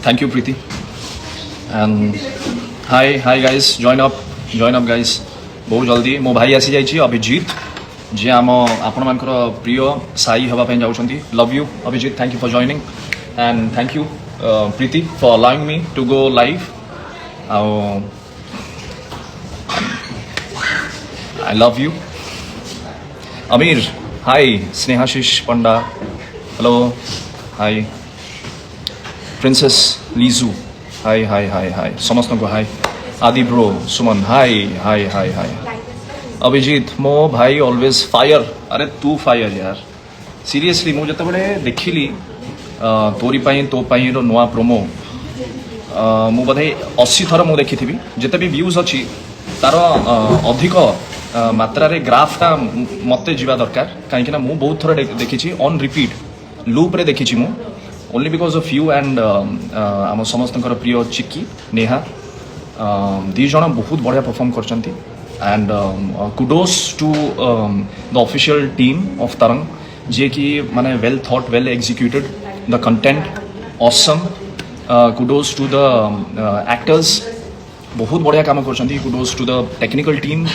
Thank you, Preeti. And hi guys, join up guys. बहुत जल्दी मो भाई आसी जाइए अभिजीत जी आम आपण मान प्रिय साई हाँपाई जाऊँगी. Love you Abhijit, thank you for joining and thank you Preeti for allowing me to go live. I love you. Amir hi. Snehashish Panda hello hi. Princess Liju hi hi hi hi. समस्त को हाय. आदि ब्रो सुमन हाय हाय हाय हाय. अभिजीत मो भाई ऑलवेज फायर. अरे तू fire यार seriously. मुझे बड़े देखिली तोरी पाई तो पाई रो नुआ प्रोमो मु बोधे 80 थर मु देखी थी. जिते भी व्यूज अच्छी तार अधिक मात्रा रे ग्राफटा मते जीवा दरकार कहीं मु बहुत थर देखी ऑन रिपीट लूप रे देखी मु only because of you and आम समस्त प्रिय चिक्की नेहा. दी जन बहुत बढ़िया परफॉर्म करचंती and kudos to the official team of Tarang जे कि माने well thought well executed the content awesome. Kudos to the actors बहुत बढ़िया काम करचंती. Kudos to the technical team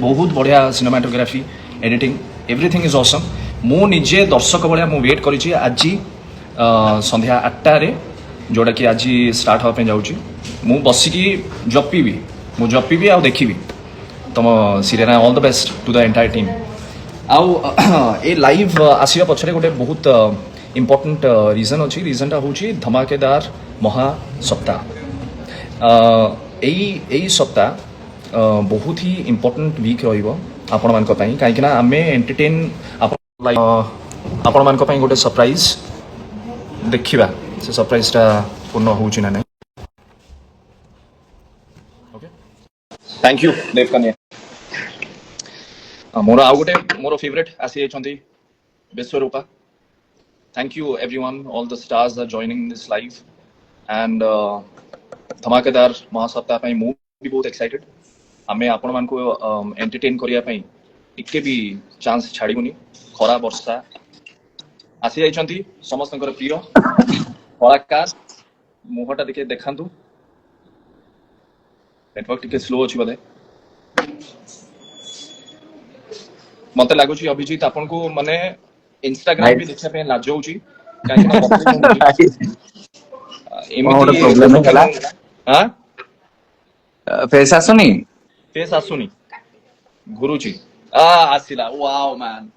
बहुत बढ़िया cinematography editing everything is awesome. मु निजे दर्शक भाया मु वेट करी आज संध्या 8 जोटा कि आज स्टार्ट हाँपे जाऊँगी. मु बसिकी जपिबी आ देखी तुम serial. All the best to the entire team. आउ ए लाइव आसिया पछरे गोटे बहुत इम्पोर्टेंट रीजन अच्छी. रीजनटा हूँ धमाकेदार महासप्ताह. यही सप्ताह बहुत ही इम्पोर्टेंट वीक आपण मान कहीं आम एंटरटेन आपण मान गोटे सरप्राइज देखा. से सरप्राइजटा पूर्ण होची ना नहीं. ओके थैंक यू देव कन्या. मोर आउ गोटे मोर फेवरेट आसी जाइछंती Vishwarupa. Thank you everyone all the stars are joining this live and धमाकेदार महासप्ताह पई मु भी बहुत एक्साइटेड. आमे आपण मान को एंटरटेन करिया पई टिके भी चांस छाड़ीबुनी. खरा वर्षा आसी जाइछंती समस्तनकर प्रिय कलाकार. मुहटा देखे देखातु. नेटवर्क टिके स्लो अच्छी बोधे. मत लगुच अभिजीत आपन को माने इंस्टाग्राम भी देखा पे लाज होची फेस आसुनी गुरुजी आसिला. वाओ मैन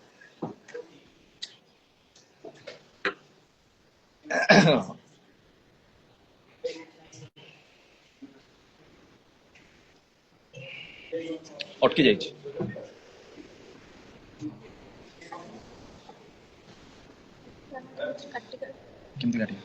अटकी जाइए. केमती काटी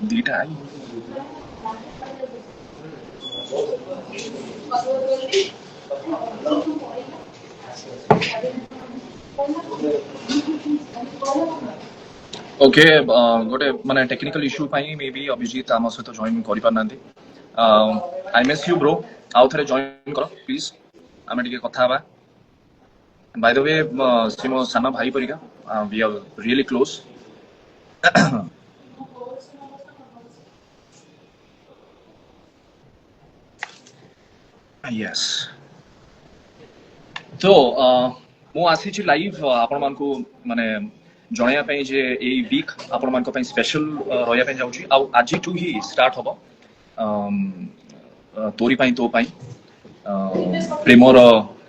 दीटा आई. ओके गोटे माने टेक्निकल इश्यू पाई मे बी अभिजीत आम सहित जॉइन करि पारनांती. I miss you bro. आउ थे जॉइन कर प्लीज. आम टे कथा बा. बाय द वे सी मो साना भाई परिका. We are really close. Yes तो मु आसी लाइव आपण मान को माने जणाया पई जे एई वीक आपण मान को पई स्पेशल रहया पई जाउची. आ आज टू ही स्टार्ट होबो तोरी पई तो पई प्रेमर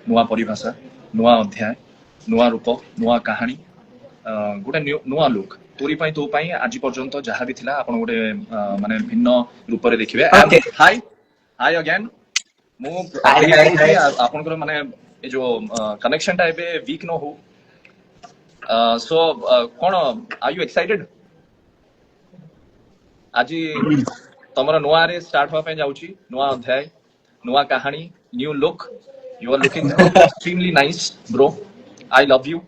नुआ परिभाषा नुआ अध्याय नुआ रूप नुआ कहानी गोटे नुआ लुक. तोरी पई तो पई आज पर्यंत जहाँ भी थिला आपण गोटे माने भिन्न रूप रे देखिबे. हाय हाय अगेन. मु आपनकर माने ए जो कनेक्शन टा एबे वीक न हो. सो कोन आर यू एक्साइटेड? आज ତମର ନୂଆ ରେ ଷ୍ଟାର୍ଟ ହବା ପାଇଁ ଯାଉଛି ନୂଆ ଅଧ୍ୟାୟ ନୂଆ କାହାଣୀ new look you are looking extremely nice bro I love you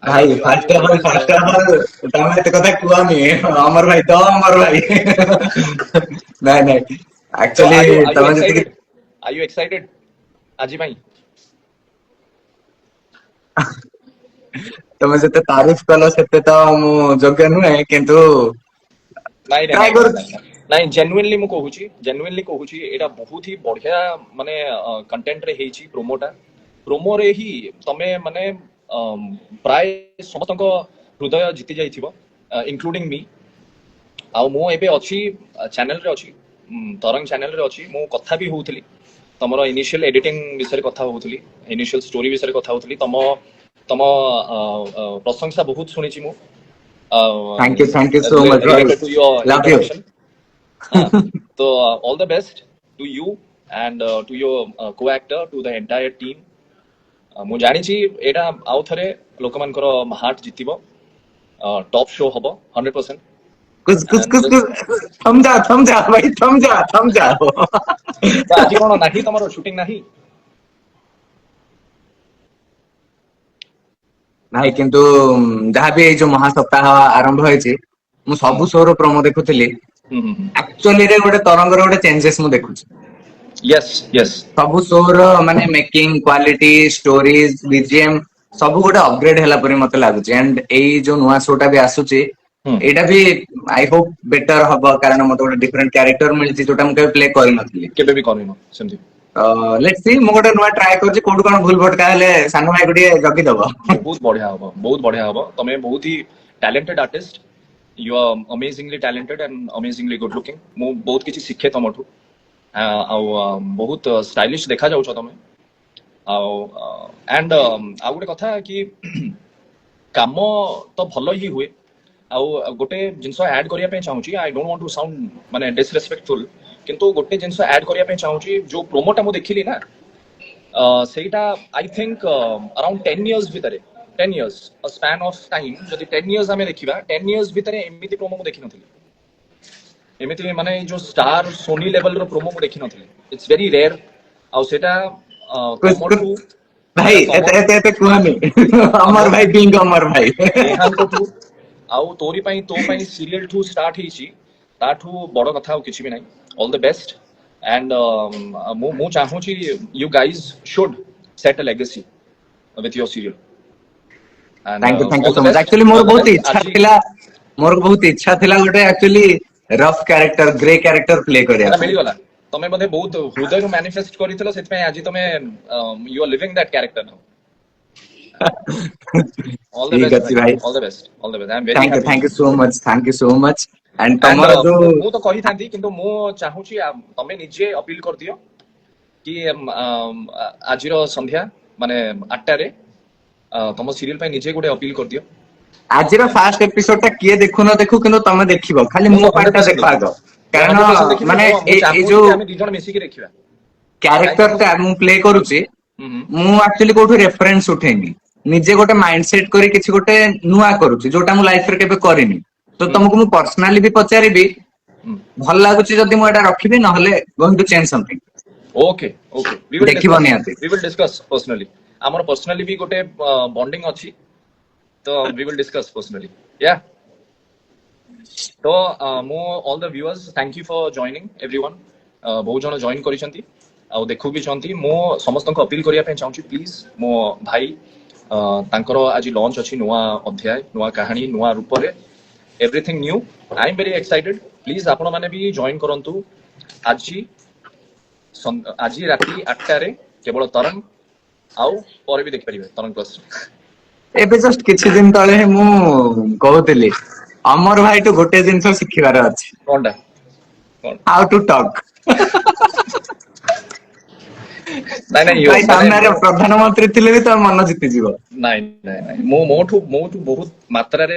I love ଭାଇ you I first of all always ତମେ ଏତେ କଥା କୁହନି ଅମର ଭାଇ ତ ଅମର ଭାଇ ନାଇଁ ନାଇଁ so ଆକ୍ଚୁଆଲି are you ତମେ ଯେତିକି excited are you excited ଆଜି ପାଇଁ ତମେ ଯେତେ ତାରିଫ କଲ ସେତେ ତ ମୁଁ ଯୋଗ୍ୟ ନୁହେଁ କିନ୍ତୁ ନାଇଁ ନାଇଁ ଟ୍ରାଏ ନାଇଁ ନାଇଁ କରୁଛି। ନାଇଁ ନାଇଁ ଜେନ୍ୟୁଇନଲି କହୁଛି ଏଇଟା ବହୁତ ହି ବଢିଆ ମାନେ କଣ୍ଟେଣ୍ଟ ରେ ହେଇଛି ପ୍ରୋମୋରେ ହିଁ ତମେ ମାନେ ପ୍ରାୟ ସମସ୍ତଙ୍କ ହୃଦୟ ଜିତି ଯାଇଥିବ ଇନକ୍ଲୁଡିଂ ମି ଆଉ ମୁଁ ଏବେ ଅଛି ଚ୍ୟାନେଲରେ ଅଛି ତରଙ୍ଗ ଚ୍ୟାନେଲରେ ଅଛି ମୁଁ କଥା ବି ହଉଥିଲି ତମର ଇନିशियल ଏଡିଟିଂ ବିଷୟରେ କଥା ହଉଥିଲି ଇନିशियल ଷ୍ଟୋରି ବିଷୟରେ କଥା ହଉଥିଲି ତମ ତମ ପ୍ରଶଂସା ବହୁତ ଶୁଣିଛି ମୁଁ ଥ୍ୟାଙ୍କ ୟୁ ସୋ ମଚ୍ ଭାଇ related to your love you. introduction. So all the best to you and to your co-actor, to the entire team. ମୁଁ ଜାଣିଛି ଏଇଟା ଆଉ ଥରେ ଲୋକମାନଙ୍କର ହାର୍ଟ ଜିତିବ ଟପ୍ ଶୋ ହବ 100%. कुछ कुछ And कुछ कुछ थम जा भाई थम जा ତ ଆଜି କଣ ନାହିଁ ତମର ସୁଟିଂ ନାହିଁ ନାଇଁ କିନ୍ତୁ ଯାହାବି ଏଇ ଯୋଉ ମହାସପ୍ତାହ ଆରମ୍ଭ ହେଇଛି ମୁଁ ହୁଁ ସବୁ ଶୋର ପ୍ରୋମୋ ଦେଖୁଥିଲି ହୁଁ ହୁଁ ଆକ୍ଚୁଆଲି ରେ ଗୋଟେ ତରଙ୍ଗର ଗୋଟେ ଚେଞ୍ଜେସ୍ ମୁଁ ଦେଖୁଛି ୟେସ୍ ୟେସ୍ ସବୁ ଶୋର ମାନେ ମେକିଂ କ୍ୱାଲିଟି ଷ୍ଟୋରିଜ ବିଜିଏମ ସବୁ ଗୋଟେ ଅପଗ୍ରେଡ ହେଲା ପରି ମତେ ଲାଗୁଛି ଏଣ୍ଡ ଏଇ ଯୋଉ ନୂଆ ଶୋ ଟା ବି ଆସୁଛି ହୁଁ ଏଇଟା ବି ଆଇ ହୋପ ବେଟର ହବ କାରଣ ମତେ ଗୋଟେ ଡିଫରେଣ୍ଟ କ୍ୟାରେକ୍ଟର ମିଳିଛି ଯୋଉଟା ମୁଁ କେବେ ପ୍ଲେ କରିନଥିଲି କେବେ ବି କରିନ ସେମିତି ଲେଟ୍ସ ସି ମୁଁ ଗୋଟେ ନୂଆ ଟ୍ରାଏ କରୁଛି କୋଉଠୁ କଣ ଭୁଲ ଭଟକା ହେଲେ ସାନ ଭାଇକୁ ଟିକେ ଜଗିଦବ। ବହୁତ ବଢିଆ ହବ ତମେ ବହୁତ ହି talented artist you are amazingly talented and amazingly good looking ମୁଁ ବହୁତ କିଛି ଶିଖେ ତମଠୁ ଆଉ ବହୁତ ଷ୍ଟାଇଲିଶ ଦେଖାଯାଉଛ ତମେ ଆଉ ଆଣ୍ଡ ଆଉ ଗୋଟେ କଥା କି କାମ ତ ଭଲ ହିଁ ହୁଏ ଆଉ ଗୋଟେ ଜିନିଷ ଆଡ କରିବା ପାଇଁ ଚାହୁଁଛି I don't want to sound ମାନେ ଡିସରେସ୍ପେକ୍ଟଫୁଲ କିନ୍ତୁ ଗୋଟେ ଜିନିଷ ଆଡ କରିବା ପାଇଁ ଚାହୁଁଛି ଯୋଉ ପ୍ରୋମୋଟା ମୁଁ ଦେଖିଲି ନା ସେଇଟା ଆଇ ଥିଙ୍କ ଆରାଉଣ୍ଡ 10 years ଭିତରେ 10 years ସ୍ପାନ୍ ଅଫ୍ ଟାଇମ୍ ଯଦି 10 years ଆମେ ଦେଖିବା 10 years ଭିତରେ ଏମିତି ପ୍ରୋମୋ ମୁଁ ଦେଖିନଥିଲି ଏମିତି ମାନେ ଯୋଉ ଷ୍ଟାର ସୋନି ଲେଭେଲର ପ୍ରୋମୋ ମୁଁ ଦେଖିନଥିଲି ଇଟ୍ସ ଭେରି ରେୟାର ଆଉ ସେଟା कुछ ତମଠୁ भाई ସେଟା ତମ एते कुहनी अमर भाई बिंग अमर भाई ନେହାଙ୍କଠୁ ଆଉ ତୋ ପାଇଁ ସିରିଏଲ ଠୁ ଷ୍ଟାର୍ଟ ହେଇଛି ତାଠୁ ବଡ କଥା ଆଉ କିଛି ବି ନାହିଁ ଅଲ୍ ଦ ବେଷ୍ଟ ଆଣ୍ଡ ମୁଁ ଚାହୁଁଛି ୟୁ ଗାଇଜ୍ ସୁଡ୍ ସେଟ୍ ଅ ଲେଗେସି with your serial and thank you all the so much best actually more all the बहुत best इच्छा ଆଜି थिला मोर बहुत इच्छा थिला गोटे actually rough character grey character play करिया ସେଟା ପାଇଁ ମିଳିଗଲା ତମେ ବୋଧେ ବହୁତ ହୃଦୟରୁ ମ୍ୟାନିଫେଷ୍ଟ କରିଥିଲ ସେଥିପାଇଁ ଆଜି ତମେ you are living that character now all the ठीक ବେଷ୍ଟ ଭାଇ अच्छी भाई all the best all the best I am very happy thank you so much and and तमरो जो ମୁଁ ତ କହିଥାନ୍ତି କିନ୍ତୁ ମୁଁ ଚାହୁଁଛି ତମେ ନିଜେ ଅପିଲ କରିଦିଅ କି ଆଜିର ସନ୍ଧ୍ୟା ମାନେ 8টাରେ ତମ ସିରିଏଲ ପାଇଁ ନିଜେ ଗୋଟେ ଅପିଲ କରିଦିଅ आजिर फास्ट एपिसोड टा किए देखु न देखु किंतु तमे देखिबो खाली ମୁଁ मो ତ पार्ट टा 100% देखो ଦେଖିବି आगो ମୁଁ कारण 100% ଦେଖିବି माने ମୁଁ ए ଚାହୁଁଛି जो କି ଆମେ ଦି ଜଣ ମିଶିକି ଦେଖିବା କାହିଁକି କ୍ୟାରେକ୍ଟର ମୁଁ ଟା ମୁଁ ପ୍ଲେ କରୁଛି ହୁଁ ହୁଁ ମୁଁ ଆକ୍ଚୁଆଲି କୋଉଠୁ ରେଫରେନ୍ସ ଉଠେଇନି ନିଜେ ଗୋଟେ ମାଇଣ୍ଡ ସେଟ୍ କରି କିଛି ଗୋଟେ ନୂଆ କରୁଛି ଯୋଉଟା ମୁଁ ଲାଇଫରେ କେବେ କରିନି ତ ହୁଁ ତମକୁ ମୁଁ ପର୍ସନାଲି ବି ପଚାରିବି ହୁଁ ଭଲ ଲାଗୁଛି ଯଦି ମୁଁ ଏଟା ରଖିବି ନହେଲେ going to change something okay okay ଦେଖିବ ନିହାତି वी विल डिस्कस पर्सनली ଆମର पर्सनली ବି ଗୋଟେ ବଣ୍ଡିଙ୍ଗ ଅଛି ତ वी विल डिस्कस पर्सनली या तो ମୁଁ all the viewers thank you for joining everyone ବହୁତ ଜଣ ଜଏନ୍ କରିଛନ୍ତି ଆଉ ଦେଖୁ ବି ଛନ୍ତି ମୁଁ ସମସ୍ତଙ୍କୁ ଅପିଲ କରିବା ପାଇଁ ଚାହୁଁଛି ପ୍ଲିଜ ମୋ ଭାଇ ତାଙ୍କର ଆଜି ଲଞ୍ଚ ଅଛି ନୂଆ ଅଧ୍ୟାୟ ନୂଆ କାହାଣୀ ନୂଆ ରୂପରେ everything new I am very excited please आपण माने भी जॉइन करंतु ଆଜି ଆଜି ରାତି 8টাରେ କେବଳ ତରଙ୍ଗ ଆଉ ପରେ ବି ଦେଖିପାରିବେ ତରଙ୍ଗ ପ୍ଲସ୍ ଏବେ ଜଷ୍ଟ କିଛି ଦିନ ତଳେ ମୁଁ କହୁଥିଲି ଅମର ଭାଇଠୁ ଗୋଟେ ଜିନିଷ ଶିଖିବାର ଅଛି କଣଟା କଣ ହାଉ ଟୁ ଟକ୍ ନାଇଁ ନାଇଁ ଭାଇ ମାନେ ସାମ୍ନାରେ ମୁଁ ପ୍ରଧାନମନ୍ତ୍ରୀ ଥିଲେ ବି ତମ ମନ ଜିତିଯିବ ନାଇଁ ନାଇଁ ନାଇଁ ମୁଁ ମୋଠୁ ବହୁତ ମାତ୍ରାରେ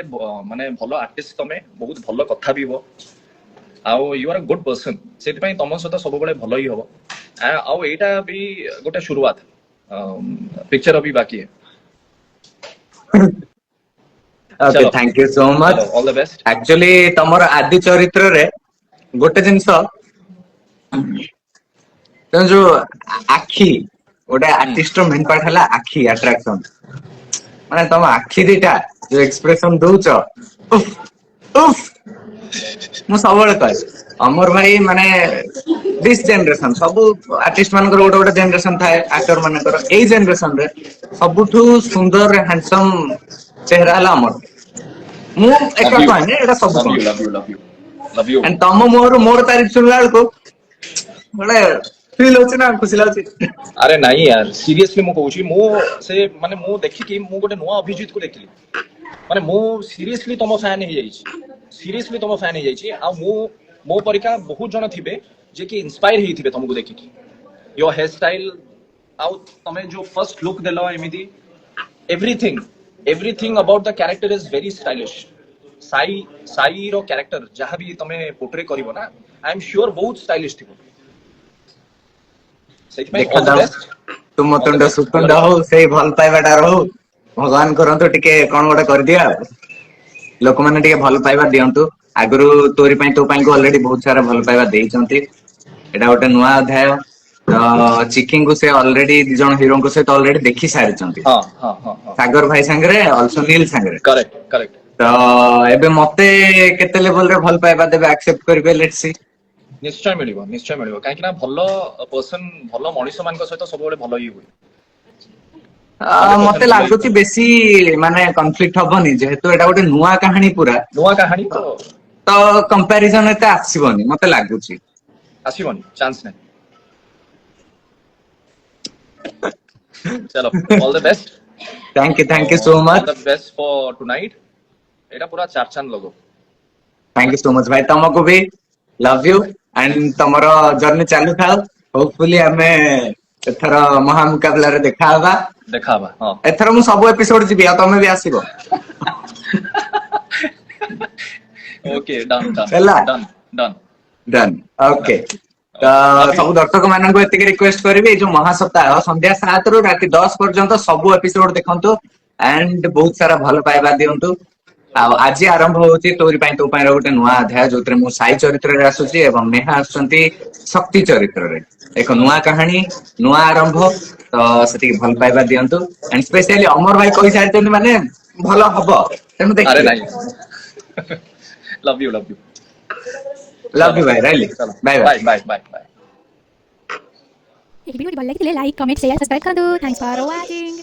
ମାନେ ଭଲ ଆର୍ଟିଷ୍ଟ ତମେ ବହୁତ ଭଲ କଥା ବି ହୁଅ ଆଉ ୟୁ ଆର୍ ଗୁଡ୍ ପର୍ସନ ସେଥିପାଇଁ ତମ ସହିତ ସବୁବେଳେ ଭଲ ହିଁ ହବ ଆଉ ଏଇଟା ବି ଗୋଟେ शुरुआत पिक्चर अभी बाकी है ओके चलो थैंक यू सो मच चलो ऑल द बेस्ट एक्चुअली तमर आदि चरित्र रे ଗୋଟେ ଜିନିଷ ତେଣୁ ଯୋଉ ଆଖି ଗୋଟେ ଆର୍ଟିଷ୍ଟ ର ମେନ୍ ପାର୍ଟ ହେଲା ଆଖି ଆଟ୍ରାକ୍ସନ ମାନେ ତମ ଆଖି ଦିଟା ଯୋଉ ଏକ୍ସପ୍ରେସନ ଦଉଛ ଉଫ୍ ଉଫ୍ ମୁଁ ସବୁବେଳେ କହେ ଅମର ଭାଇ ମାନେ ଦିସ୍ ଜେନେରେସନ ସବୁ ଆର୍ଟିଷ୍ଟ ମାନଙ୍କର ଗୋଟେ ଗୋଟେ ଜେନେରେସନ ଥାଏ ଆକ୍ଟର ମାନଙ୍କର ଏଇ ଜେନେରେସନ ରେ ସବୁଠୁ ସୁନ୍ଦର ହ୍ୟାଣ୍ଡସମ ଚେହେରା ହେଲା ଅମର ଭାଇ ମୁଁ Love ଏକା you. କହେନି ଏଇଟା ସବୁ Love you, କହନ୍ତି love you, love you. Love you. and ତମ ମୁହଁରୁ ମୋର ତାରିଫ ଶୁଣିଲା ବେଳକୁ ଗୋଟେ ଫିଲ୍ ହଉଛି ନା ଖୁସି ଲାଗୁଛି ଆରେ ନାଇଁ ୟାର ସିରିୟସଲି ମୁଁ କହୁଛି ମୁଁ ସେ ମାନେ ମୁଁ ଦେଖିକି ମୁଁ ଗୋଟେ ନୂଆ ଅଭିଜିତ କୁ ଦେଖିଲି ମାନେ ମୁଁ ସିରିୟସଲି ତମ ଫ୍ୟାନ୍ ହେଇଯାଇଛି ସିରିୟସଲି ତମ ଫ୍ୟାନ୍ ହେଇଯାଇଛି ଆଉ ମୁଁ ମୋ ପରିକା ବହୁତ ଜଣ ଥିବେ ଯେ କି ଇନ୍ସପାୟାର ହେଇଥିବେ ତମକୁ ଦେଖିକି ୟୋ ହେୟାର ଷ୍ଟାଇଲ ଆଉ ତମେ ଯୋଉ ଫର୍ଷ୍ଟ ଲୁକ୍ ଦେଲ ଏମିତି everything about the character is very stylish ସାଇର କ୍ୟାରେକ୍ଟର ଯାହା ବି ତମେ ପୋର୍ଟ୍ରେ କରିବ ନା ଆଇ ଏମ୍ ସିଓର ବହୁତ ଷ୍ଟାଇଲିଶ ଥିବ ସେଥିପାଇଁ ଅଲ୍ ଦ ଦେଖାଯାଉ ବେଷ୍ଟ ତୁମ ଅଲ୍ ଦ ତୁଣ୍ଡ ବେଷ୍ଟ ସୁତୁଣ୍ଡ ହଉ ସେଇ ଭଲ ପାଇବାଟା ରହୁ ଭଗବାନ କରନ୍ତୁ ଟିକେ କଣ ଗୋଟେ କରିଦିଅ ଆଉ ଲୋକମାନେ ଟିକେ ଭଲ ପାଇବା ଦିଅନ୍ତୁ ଆଗରୁ ତୋରି ପାଇଁ ତୋ ପାଇଁ ଅଲରେଡି ବହୁତ ସାରା ଭଲ ପାଇବା ଦେଇଛନ୍ତି ଏଇଟା ଗୋଟେ ନୂଆ ଅଧ୍ୟାୟ ତ ଚିକିଙ୍କୁ ସେ ଅଲରେଡି ଦି ଜଣ ହିରୋଙ୍କ ସହିତ ଅଲରେଡି ଦେଖି ସାରିଛନ୍ତି ହଁ ହଁ ହଁ ହଁ ସାଗର ଭାଇ ସାଙ୍ଗରେ ଅଲସୋ ନୀଲ ସାଙ୍ଗରେ କରେକ୍ଟ କରେକ୍ଟ ତ ଏବେ ମତେ କେତେ ଲେଭେଲ ରେ ଭଲ ପାଇବା ଦେବେ ଆକ୍ସେପ୍ଟ କରିବେ ଲେଟ୍ସ ସି ନିଶ୍ଚୟ ମିଳିବ କାହିଁକି ନା ଭଲ ପର୍ସନ ଭଲ ମଣିଷ ମାନଙ୍କ ସହିତ ସବୁବେଳେ ଭଲ ହିଁ ହୁଏ ହଣ୍ଡ୍ରେଡ ମତେ ପରସେଣ୍ଟ ଭଲ ହିଁ ଲାଗୁଛି ହୁଏ ବେଶୀ ମାନେ କନଫ୍ଲିକ୍ଟ ହବନି ଯେହେତୁ ଏଇଟା ଗୋଟେ ନୂଆ କାହାଣୀ ପୁରା ନୂଆ କାହାଣୀ ତ ତ କମ୍ପାରିଜନ ଏତେ ଆସିବନି ମତେ ଲାଗୁଛି ଆସିବନି ଚାନ୍ସ ନାହିଁ चलो all the best thank you so all much the best for tonight ଏଇଟା ପୁରା ଚାରଚାନ ଲୋଗ ଥ୍ୟାଙ୍କ ୟୁ ସୋ ମଚ୍ ଭାଇ ତମକୁ ବି ଲଭ୍ ୟୁ ଆଣ୍ଡ ତମର ଜର୍ଣ୍ଣି ଚାଲୁଥାଉ ହୋପଫୁଲି ଆମେ ଏଥର ମହାମୁକାବିଲାରେ ଦେଖାହବା ଦେଖା ହବା ହଁ ଏଥର ମୁଁ ସବୁ ଏପିସୋଡ ଯିବି ଆଉ ତମେ ବି ଆସିବ ओके डन डन ହେଲା डन डन ଡନ୍ ଓକେ ତ ओके लव यू ସବୁ ଦର୍ଶକ ମାନଙ୍କୁ ଏତିକି ରିକ୍ୱେଷ୍ଟ କରିବି ଏଇ ଯୋଉ ମହାସପ୍ତାହ ସନ୍ଧ୍ୟା 7 ରୁ ରାତି 10 ପର୍ଯ୍ୟନ୍ତ ସବୁ ଏପିସୋଡ ଦେଖନ୍ତୁ ଆଣ୍ଡ ବହୁତ ସାରା ଭଲ ପାଇବା ଦିଅନ୍ତୁ ଆଉ ଆଜି ଆରମ୍ଭ ହଉଛି ତୋରି ପାଇଁ ତୋ ପାଇଁ ର ଗୋଟେ ନୂଆ ଅଧ୍ୟାୟ ଯୋଉଥିରେ ମୁଁ ସାଇ ଚରିତ୍ରରେ ଆସୁଛି ଏବଂ ନେହା ଆସୁଛନ୍ତି ଶକ୍ତି ଚରିତ୍ରରେ ଏକ ନୂଆ କାହାଣୀ ନୂଆ ଆରମ୍ଭ ତ ସେତିକି ଭଲ ପାଇବା ଦିଅନ୍ତୁ ଆଣ୍ଡ ସ୍ପେସିଆଲି ଅମର ଭାଇ କହିସାରିଛନ୍ତି ମାନେ ଭଲ ହବ ତେଣୁ अरे ଦେଖିବେ नहीं लव यू ଲଭ୍ चलो ୟୁ ଭାଇ ରହିଲି चलो ବାय ବାय बाय बाय बाय बाय ଏହି ଭିଡ଼ିଓଟି ଭଲ ଲାଗିଥିଲେ ଲାଇକ୍ କମେଣ୍ଟ ସେୟାର ସବସ୍କ୍ରାଇବ୍ କରନ୍ତୁ ଥ୍ୟାଙ୍କସ୍ ଫର ୱାଚିଂ